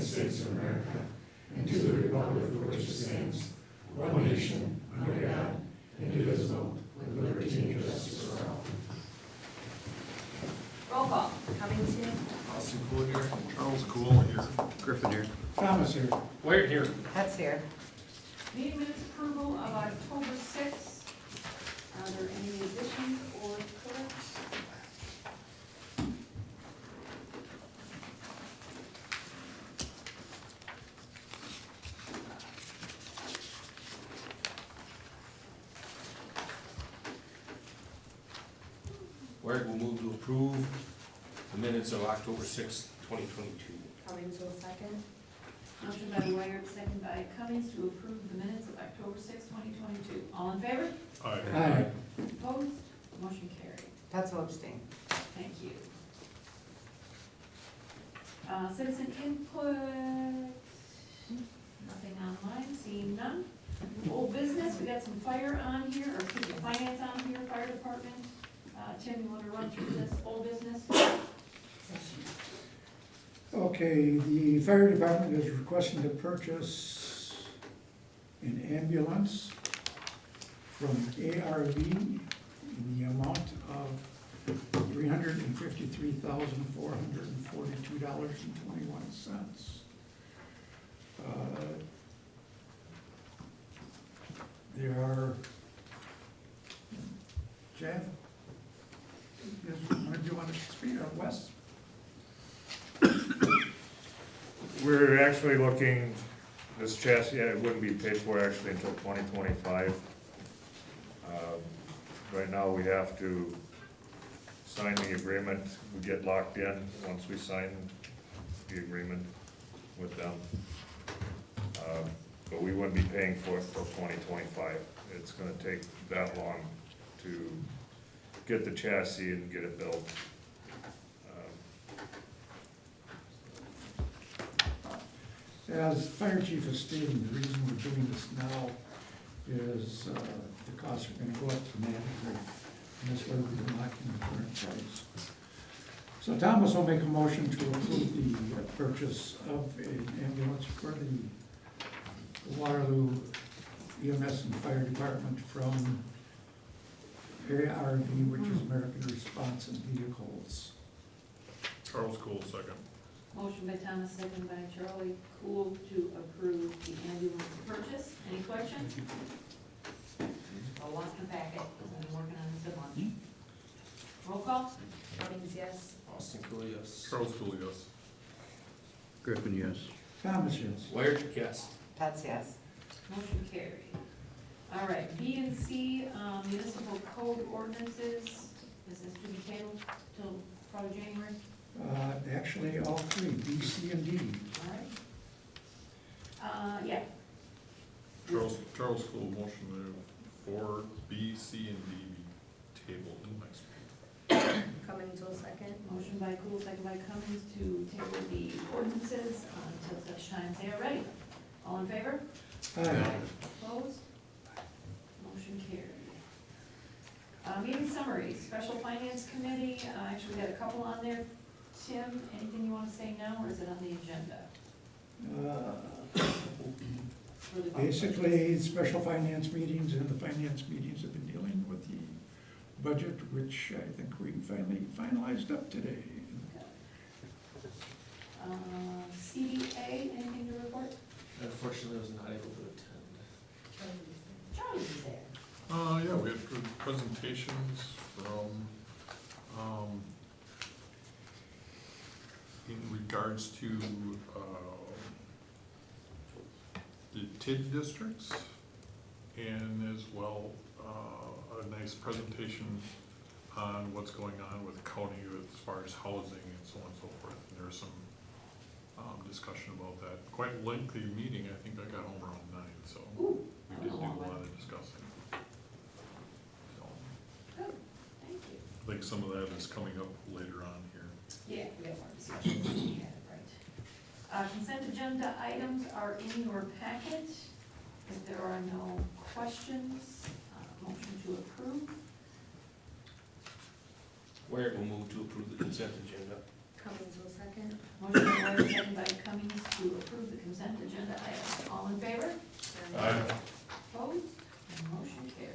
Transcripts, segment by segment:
States of America and to the republic for which it stands, one nation, under God, indivisible, with liberty and justice for all. Roll call. Cummings here. Austin Cool here. Charles Cool here. Griffin here. Thomas here. Wyatt here. That's here. Meeting minutes approval of October 6th. Are there any additions or corrections? Wyatt will move to approve the minutes of October 6th, 2022. Cummings will second. Motion by Wyatt, second by Cummings to approve the minutes of October 6th, 2022. All in favor? Aye. Opposed? Motion carried. That's will abstain. Thank you. Citizen input, nothing online, seeing none. Old business, we got some fire on here, or excuse me, finance on here, fire department. Tim, you want to run through this old business? Okay, the fire department is requesting to purchase an ambulance from ARV in the amount of $353,442.21. There are, Jan, do you want to speak, or Wes? We're actually looking, this chassis, yeah, it wouldn't be paid for actually until 2025. Right now, we have to sign the agreement, we get locked in once we sign the agreement with them. But we wouldn't be paying for it till 2025. It's gonna take that long to get the chassis and get it built. As fire chief has stated, the reason we're doing this now is the costs are gonna go up dramatically, and that's why we're locking the current price. So Thomas will make a motion to approve the purchase of an ambulance for the Waterloo EMS and Fire Department from ARV, which is American Response and Vehicles. Charles Cool, second. Motion by Thomas, second by Charlie Cool to approve the ambulance purchase. Any questions? I'll lock the packet, because I've been working on this at lunch. Roll call? Cummings, yes. Austin Cool, yes. Charles Cool, yes. Griffin, yes. Thomas, yes. Wyatt, yes. That's yes. Motion carried. All right, B and C, municipal code ordinances. Is this to be tabled till probably January? Actually, all three, B, C, and D. All right. Yeah. Charles Cool, motion for B, C, and D be tabled in next week. Cummings will second. Motion by Cool, second by Cummings to table the ordinances until such time they are ready. All in favor? Aye. Opposed? Motion carried. Meeting summary, special finance committee, actually we got a couple on there. Tim, anything you want to say now, or is it on the agenda? For the- Basically, special finance meetings and the finance meetings have been dealing with the budget, which I think we finally finalized up today. CDA, anything to report? Unfortunately, I was not able to attend. Charlie was there. Yeah, we had good presentations from, in regards to, the TID districts, and as well, a nice presentation on what's going on with the county as far as housing and so on and so forth. And there was some, discussion about that. Quite a lengthy meeting, I think I got home around 9, so Ooh, we did do a lot of discussing. So, good, thank you. I think some of that is coming up later on here. Yeah, we have more discussions, we had it right. Consent agenda items are in your packet. If there are no questions, motion to approve. Wyatt will move to approve the consent agenda. Cummings will second. Motion by Moyer, second by Cummings to approve the consent agenda items. All in favor? Opposed? And motion carried.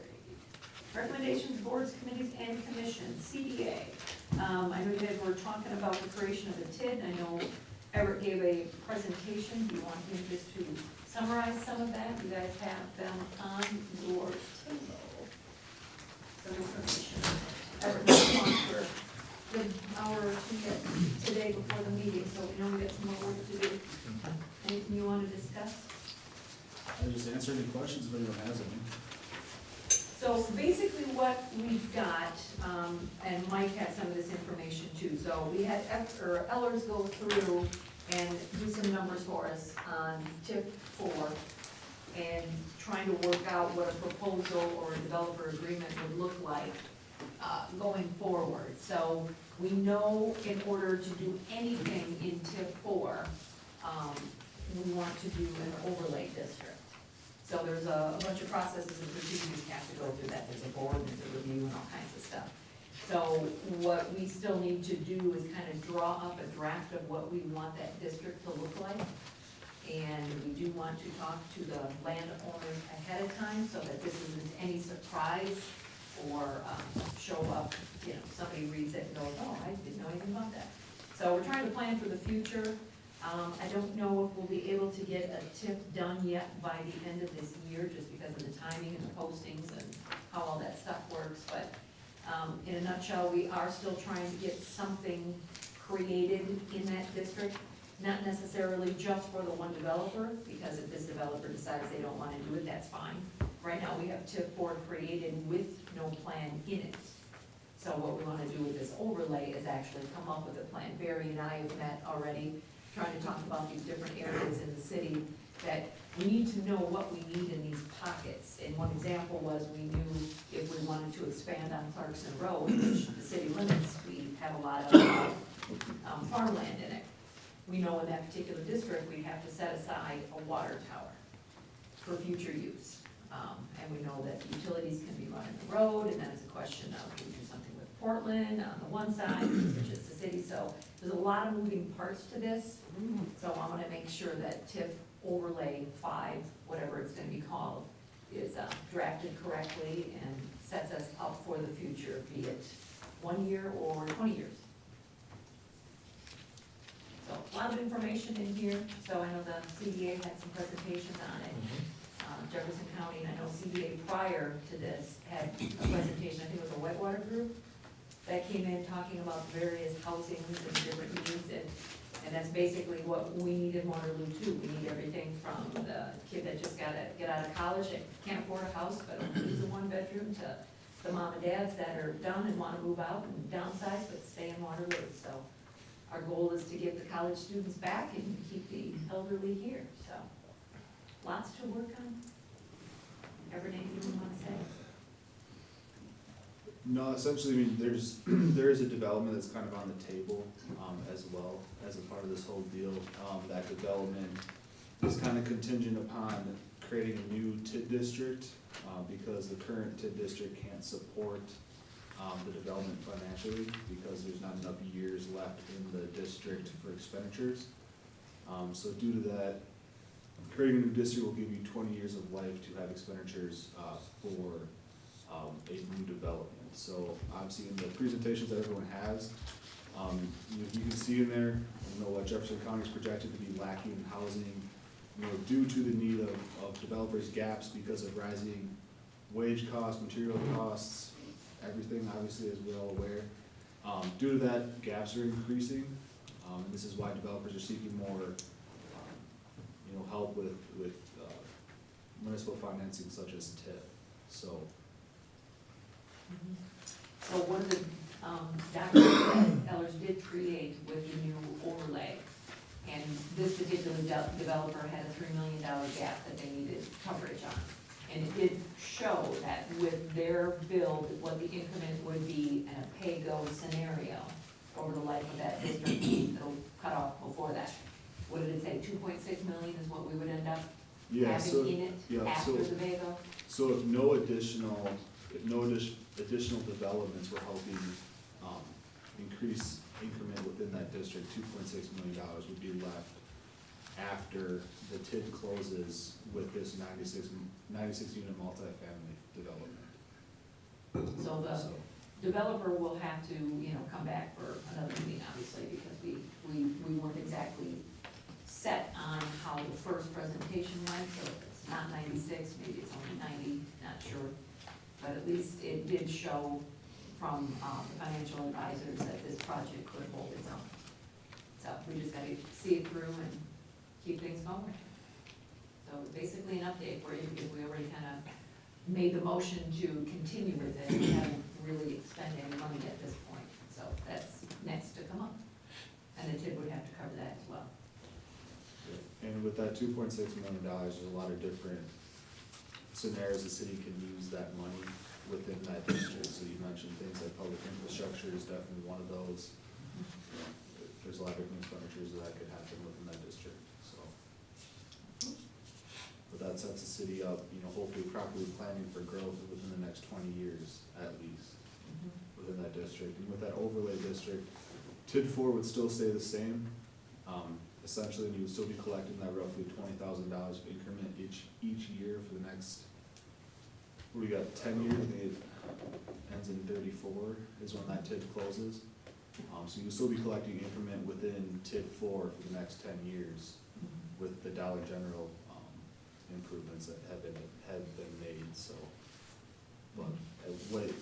Recommendations, boards, committees, and commissions, CDA. I know you guys were talking about the creation of a TID. I know Everett gave a presentation. Do you want him just to summarize some of that? You guys have them on your table. Some information. Everett was on for a good hour or two yet today before the meeting, so we know we got some more work to do. Anything you want to discuss? I'll just answer any questions if anyone has any. So basically what we've got, and Mike has some of this information too, so we had Ellers go through and do some numbers for us on TIP 4 and trying to work out what a proposal or a developer agreement would look like going forward. So we know in order to do anything in TIP 4, we want to do an overlay district. So there's a bunch of processes and procedures you have to go through that. There's a board, there's a review, and all kinds of stuff. So what we still need to do is kind of draw up a draft of what we want that district to look like. And we do want to talk to the landowners ahead of time so that this isn't any surprise or show up, somebody reads it and goes, oh, I didn't know anything about that. So we're trying to plan for the future. I don't know if we'll be able to get a TIP done yet by the end of this year, just because of the timing and the postings and how all that stuff works, but in a nutshell, we are still trying to get something created in that district, not necessarily just for the one developer, because if this developer decides they don't wanna do it, that's fine. Right now, we have TIP 4 created with no plan in it. So what we wanna do with this overlay is actually come up with a plan. Barry and I have met already, trying to talk about these different areas in the city that we need to know what we need in these pockets. And one example was we knew if we wanted to expand on Clarkson Road, which the city limits, we have a lot of farmland in it. We know in that particular district, we have to set aside a water tower for future use. And we know that utilities can be run in the road, and then it's a question of do we do something with Portland on the one side, which is the city. So there's a lot of moving parts to this. So I want to make sure that TIF overlay 5, whatever it's going to be called, is drafted correctly and sets us up for the future, be it 1 year or 20 years. So a lot of information in here. So I know the CDA had some presentations on it. Jefferson County, and I know CDA prior to this had a presentation, I think it was a Whitewater group, that came in talking about various housings and different needs, and that's basically what we need in Waterloo too. We need everything from the kid that just got to get out of college and can't afford a house but needs a 1-bedroom, to the mom and dads that are done and want to move out and downsize but stay in Waterloo. So our goal is to get the college students back and keep the elderly here, so lots to work on. Ever anything you want to say? No, essentially, I mean, there is a development that's kind of on the table, as well as a part of this whole deal. That development is kind of contingent upon creating a new TID district, because the current TID district can't support the development financially, because there's not enough years left in the district for expenditures. So due to that, creating a new district will give you 20 years of life to have expenditures for a new development. So obviously in the presentations that everyone has, you can see in there, what Jefferson County is projected to be lacking in housing, due to the need of developers' gaps because of rising wage costs, material costs, everything, obviously, as we're all aware. Due to that, gaps are increasing, and this is why developers are seeking more help with municipal financing such as TIF. So So one of the documents that Ellers did create with the new overlay, and this particular developer had a $3 million gap that they needed coverage on. And it did show that with their build, what the increment would be in a pay-go scenario over the life of that district. It'll cut off before that. What did it say, 2.6 million is what we would end up having in it after the pay-go? So if no additional developments were helping increase increment within that district, $2.6 million would be left after the TID closes with this 96 unit multifamily development. So the So, developer will have to, come back for another meeting, obviously, because we weren't exactly set on how the first presentation went, so if it's not 96, maybe it's only 90, not sure. But at least it did show from, the financial advisors that this project could hold its own. So we just gotta see it through and keep things going. So basically an update for you, because we already kind of made the motion to continue with it. We haven't really expended any money at this point, so that's next to come up. And the TID would have to cover that as well. and with that $2.6 million, there's a lot of different scenarios the city can use that money within that district. So you mentioned things like public infrastructure is definitely one of those. There's a lot of different expenditures that could happen within that district, so. But that sets the city up, hopefully properly planning for growth within the next 20 years at least within that district. And with that overlay district, TID 4 would still stay the same. Essentially, you would still be collecting that roughly $20,000 increment each year for the next, we got 10 years, I think it ends in 34 is when that TID closes. So you'll still be collecting increment within TID 4 for the next 10 years with the Dollar General improvements that have been made, so. But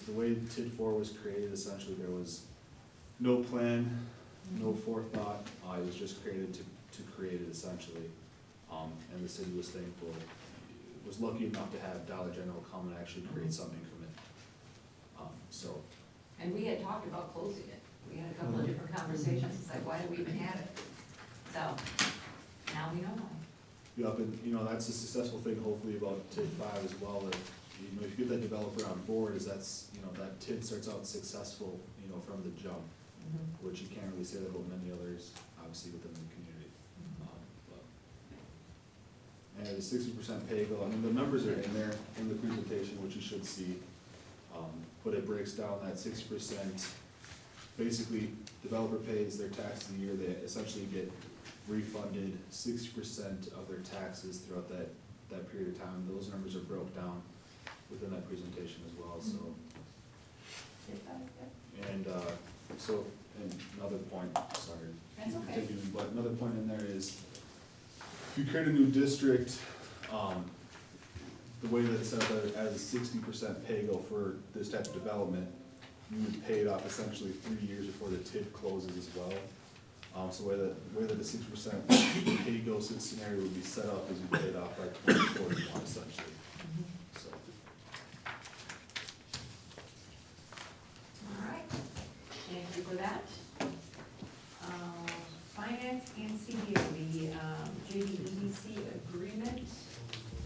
the way TID 4 was created, essentially there was no plan, no forethought, it was just created to create it essentially. And the city was thankful, was lucky enough to have Dollar General come and actually create some increment. So, And we had talked about closing it. We had a couple of different conversations, it's like, why do we even have it? So, now we know why. yep, and that's a successful thing hopefully about TID 5 as well, that, if you get that developer on board, is that TID starts out successful, from the jump, which you can't really say that about many others, obviously within the community. And the 60% pay go, the numbers are in there in the presentation, which you should see. But it breaks down that 60%, basically, developer pays their taxes a year, they essentially get refunded 60% of their taxes throughout that period of time. Those numbers are broke down within that presentation as well, so. And, and another point, sorry. That's okay. continuing, but another point in there is, if you create a new district, the way that it's set up as 60% pay-go for this type of development, you would pay it off essentially 3 years before the TID closes as well. So the way that the 60% pay-go scenario would be set up is you pay it off by 2041 essentially. So. All right, thank you for that. Finance and CDO, the JDEDC agreement.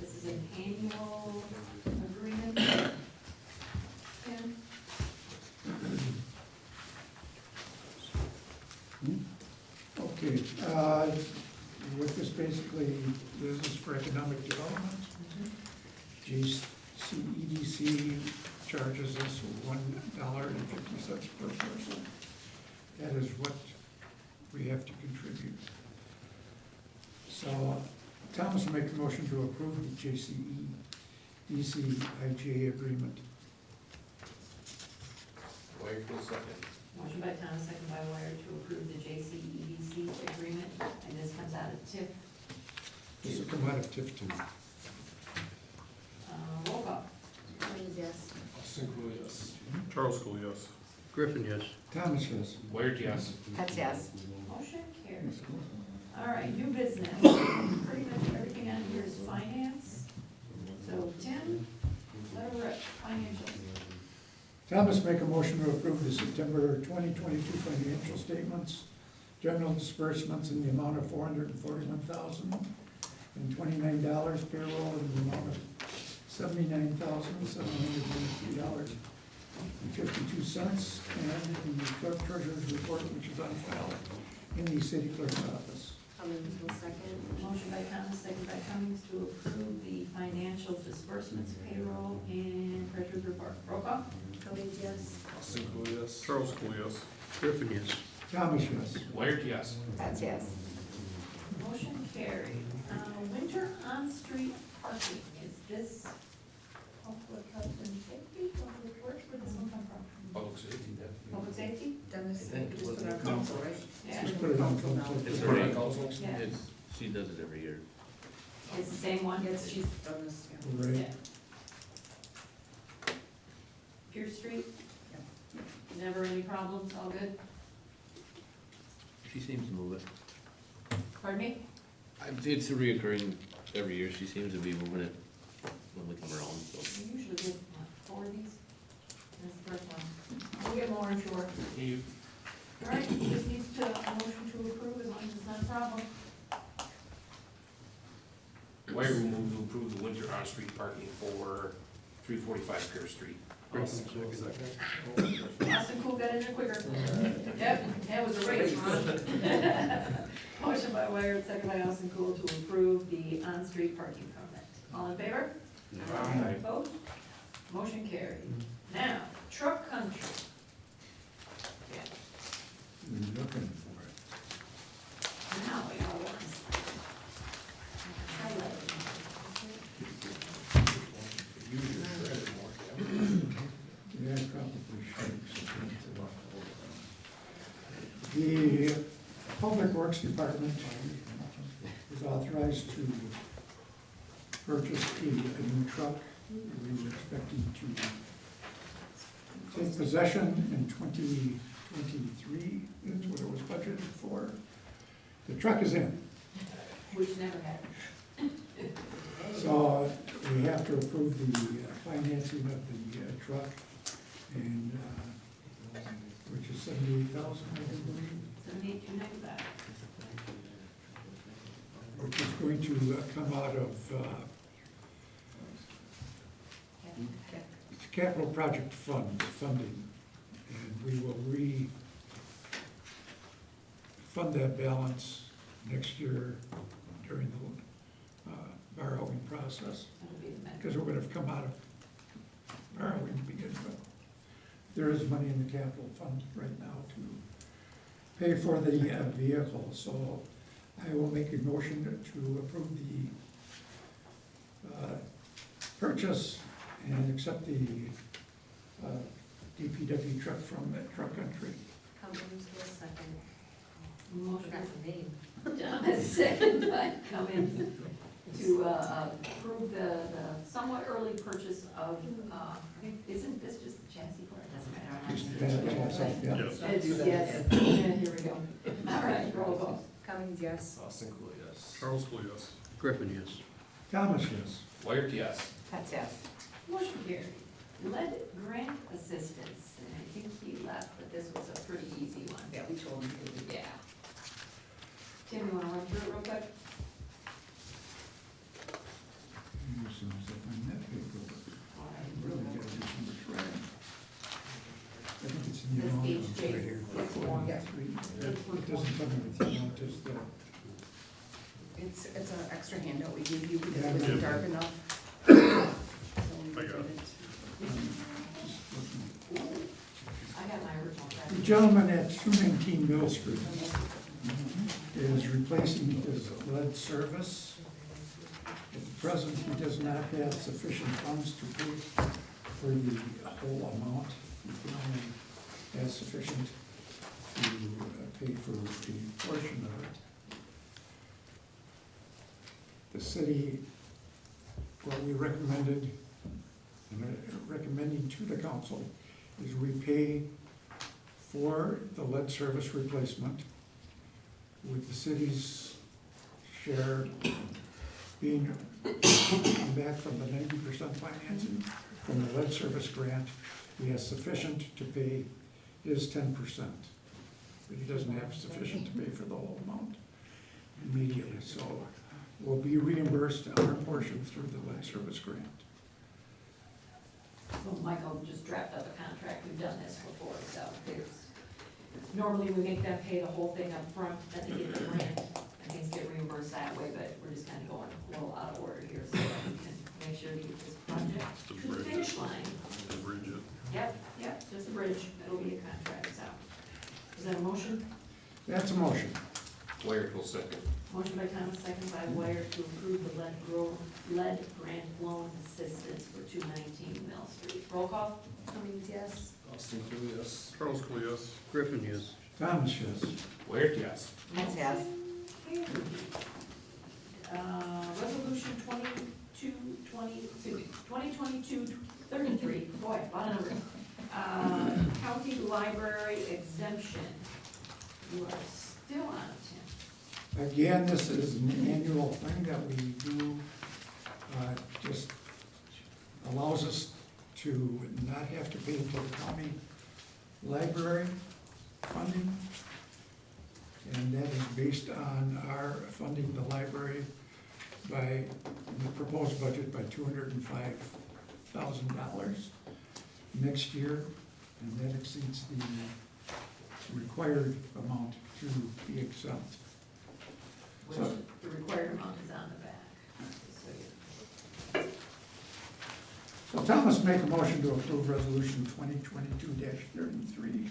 This is an annual agreement. Tim? Okay, with this basically, this is for economic development. JCEDC charges us $1.50 per person. That is what we have to contribute. So Thomas will make a motion to approve the JCEDC IGA agreement. Wait for a second. Motion by Thomas, second by Wire to approve the JCEDC agreement, and this comes out of TIF. This will come out of TIF 2. Roll call. Cummings, yes. Austin Cool, yes. Charles School, yes. Griffin, yes. Thomas, yes. Wired, yes. That's yes. Motion carries. All right, new business. Pretty much everything on here is finance. So Tim, let her rip, financials. Thomas make a motion to approve the September 2022 financial statements. General disbursements in the amount of $441,029, payroll in the amount of $79,783.52, and the clerk treasurer's report, which is on file in the city clerk's office. Cummings will second. Motion by Thomas, second by Cummings to approve the financial disbursements, payroll, and treasurer's report. Roll call. Cummings, yes. Austin Cool, yes. Charles School, yes. Griffin, yes. Thomas, yes. Wired, yes. That's yes. Motion carried. Winter on-street parking, is this public health and safety, public works, where does this one come from? Public safety, yeah. Public safety? Dennis, I think we it just was put on in council, right? Yeah, Just put it on film. It's Yeah. put on council? yeah, She does it every year. it's the same one? Yes, she's done this, yeah. Right. Yeah. Pierce Street? Never any problems, all good? She seems to move it. Pardon me? It's a reoccurring every year. She seems to be moving it when we come around, so. We usually get, what, 4 of these? That's the first one. We'll get more, I'm sure. You, All right, this needs to, a motion to approve as long as it's not a problem. Wire will move to approve the winter on-street parking for 345 Pierce Street. Austin Cool got in there quicker. Yep, that was a race, Ron. Motion by Wire, second by Austin Cool to approve the on-street parking permit. All in favor? Aye. Opposed? Motion carried. Now, truck country. Yeah, We're looking for it. now we all want. Use your shredder more, yeah. Yeah, probably should. The Public Works Department is authorized to purchase a new truck. We were expecting to take possession in 2023, that's what it was budgeted for. The truck is in, Which never happened. so we have to approve the financing of the truck, and, which is $78,000, I believe, 78,295. which is going to come out of capital project funding, and we will fund that balance next year during the borrowing process, That'll be the method. because it would have come out of borrowing to begin with. There is money in the capital fund right now to pay for the vehicle, so I will make a motion to approve the purchase and accept the DPW truck from Truck Country. Cummins will second. Motion Forgot the name. Thomas, second by Cummins, to approve the somewhat early purchase of, isn't this just the chassis for it? Doesn't matter. Just that, yeah. Yes. It's, yes, yeah, here we go. All right, roll call. Cummins, yes. Austin Cool, yes. Charles Cool, yes. Griffin, yes. Thomas, yes. Wired, yes. That's yes. Motion carried. Lead grant assistance, and I think he left, but this was a pretty easy one. Yeah, we told him to. Yeah. Tim, you wanna run through it real quick? As soon as I find that paperwork, All I right. really gotta do some much writing. I think it's in the This amount HJ of right here. 61. Yeah. It doesn't tell me what the amount is though. It's an extra handout we gave you because Yeah. it wasn't dark enough. I got it. I got my original The copy. gentleman at 219 Mill Street is replacing his lead service. At present, he does not have sufficient funds to pay for the whole amount. He can only have sufficient to pay for a portion of it. The city, what we recommended, and recommending to the council, is we pay for the lead service replacement, with the city's share being back from the 90% financing from the lead service grant. He has sufficient to pay his 10%, but he doesn't have sufficient to pay for the whole amount immediately, so we'll be reimbursed our portion through the lead service grant. Well, Michael just drafted up a contract, we've done this before, so it's, normally we make them pay the whole thing up front, then they get the grant, and things get reimbursed that way, but we're just kind of going a little out of order here, so that we can make sure to get this project The to the bridge. finish line. The bridge it. Yep, just a bridge, it'll be a contract, so. Is that a motion? That's a motion. Wire will second. Motion by Thomas, second by Wire to approve the lead grant loan assistance for 219 Mill Street. Roll call? Cummings, yes. Austin Clue, yes. Charles Cole, yes. Griffin, yes. Thomas, yes. Wire, yes. That's yes. Resolution 2022-33, boy, a lot of numbers. County library exemption. You are still on it, Tim. Again, this is an annual thing that we do, just allows us to not have to pay for the county library funding. And that is based on our funding the library by, the proposed budget by $205,000 next year. And that exceeds the required amount to be exempt. Which So- the required amount is on the back. Just so So Thomas, make a motion to approve resolution 2022-33,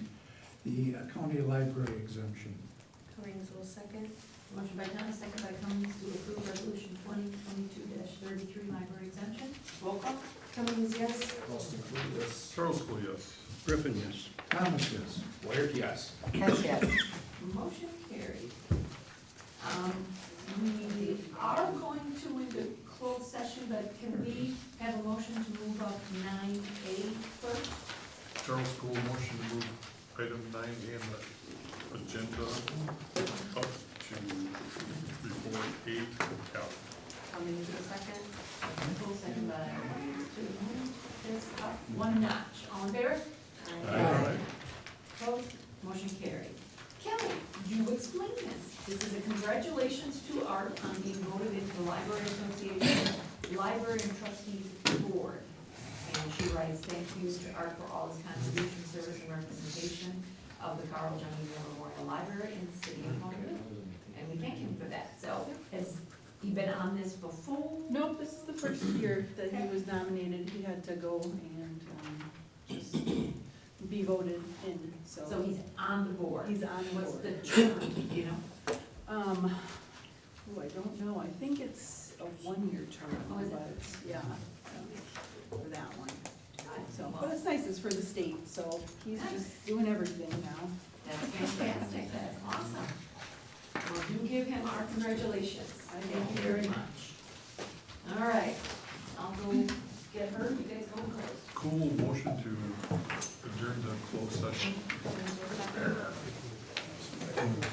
the county library exemption. Cummings will second. Motion by Thomas, second by Cummings to approve resolution 2022-33 library exemption. Roll call? Cummings, yes. Austin Clue, yes. Charles Cole, yes. Griffin, yes. Thomas, yes. Wire, yes. That's yes. Motion carried. We are going to into closed session, but can we have a motion to move up 9A first? Charles Cole, motion to move item 9A on the agenda up to before 8 F. Cummings will second. Full second by to move this up one notch. All in favor? Aye. Opposed? Motion carried. Kelly, you explain this. This is a congratulations to Art on being voted into the Library Association Library and Trustees Board. And she writes, thank you to Art for all his contribution, service, and representation of the Carl Johnny Miller Memorial Library in the city of Waterloo. And we thank him for that. So, has he been on this before? Nope, this is the first year that he was nominated. He had to go and just be voted in, So so he's on the board. he's on the What's board. the term, you know? Oh, I don't know. I think it's a one-year term, Oh, is it? but yeah, for that one. So, but it's nice, it's for the state, so he's just doing everything now. That's fantastic, that's awesome. Well, do give him our congratulations. Thank you very much. All right, I'll go get her, you guys go close. Cool, motion to adjourn the closed session. Second.